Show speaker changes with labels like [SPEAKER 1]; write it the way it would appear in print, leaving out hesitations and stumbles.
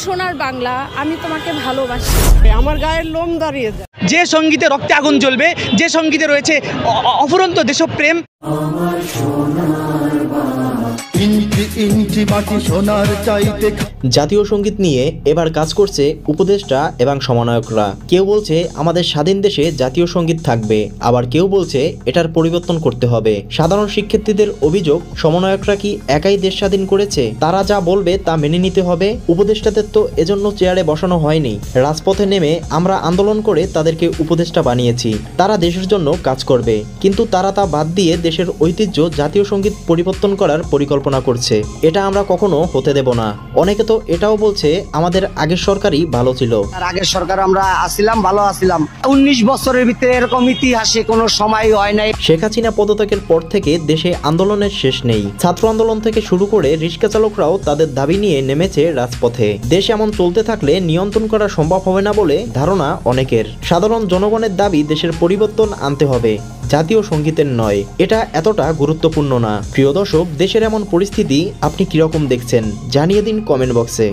[SPEAKER 1] সোনার বাংলা, আমি তোমাকে ভালোবাসি।
[SPEAKER 2] আমার গায়ের লোম দাঁড়িয়ে যায়।
[SPEAKER 3] যে সঙ্গীতে রক্তে আগুন জ্বলবে, যে সঙ্গীতে রয়েছে অফুরন্ত দেশপ্রেম।
[SPEAKER 4] জাতীয় সঙ্গীত নিয়ে এবার কাজ করছে উপদেষ্টা এবং সমন্বয়করা। কেউ বলছে আমাদের স্বাধীন দেশে জাতীয় সঙ্গীত থাকবে, আবার কেউ বলছে এটার পরিবর্তন করতে হবে। সাধারণ শিক্ষার্থীদের অভিযোগ, সমন্বয়করা কি একাই দেশ স্বাধীন করেছে? তারা যা বলবে তা মেনে নিতে হবে। উপদেষ্টাদের তো এজন্য চেয়ারে বসানো হয়নি। রাজপথে নেমে আমরা আন্দোলন করে তাদেরকে উপদেষ্টা বানিয়েছি। তারা দেশের জন্য কাজ করবে, কিন্তু তারা তা বাদ দিয়ে দেশের ঐতিহ্য জাতীয় সঙ্গীত পরিবর্তন করার পরিকল্পনা করছে। এটা আমরা কখনো হতে দেব না। অনেকে তো এটাও বলছে আমাদের আগের সরকারই ভালো ছিল।
[SPEAKER 2] আর আগের সরকার আমরা আসছিলাম, ভালো আসছিলাম। 19 বছরের ভিতরে এরকম ইতিহাসে কোনো সময় হয় নাই।
[SPEAKER 4] শেখ হাসিনা পদত্যাগের পর থেকে দেশে আন্দোলনের শেষ নেই। ছাত্র আন্দোলন থেকে শুরু করে রিক্সা চালকরাও তাদের দাবি নিয়ে নেমেছে রাজপথে। দেশ এমন চলতে থাকলে নিয়ন্ত্রণ করা সম্ভব হবে না বলে ধারণা অনেকের। সাধারণ জনগণের দাবি দেশের পরিবর্তন আনতে হবে, জাতীয় সঙ্গীতের নয়। এটা এতটা গুরুত্বপূর্ণ না। প্রিয় দর্শক, দেশের এমন পরিস্থিতি আপনি কিরকম দেখছেন জানিয়ে দিন কমেন্ট বক্সে।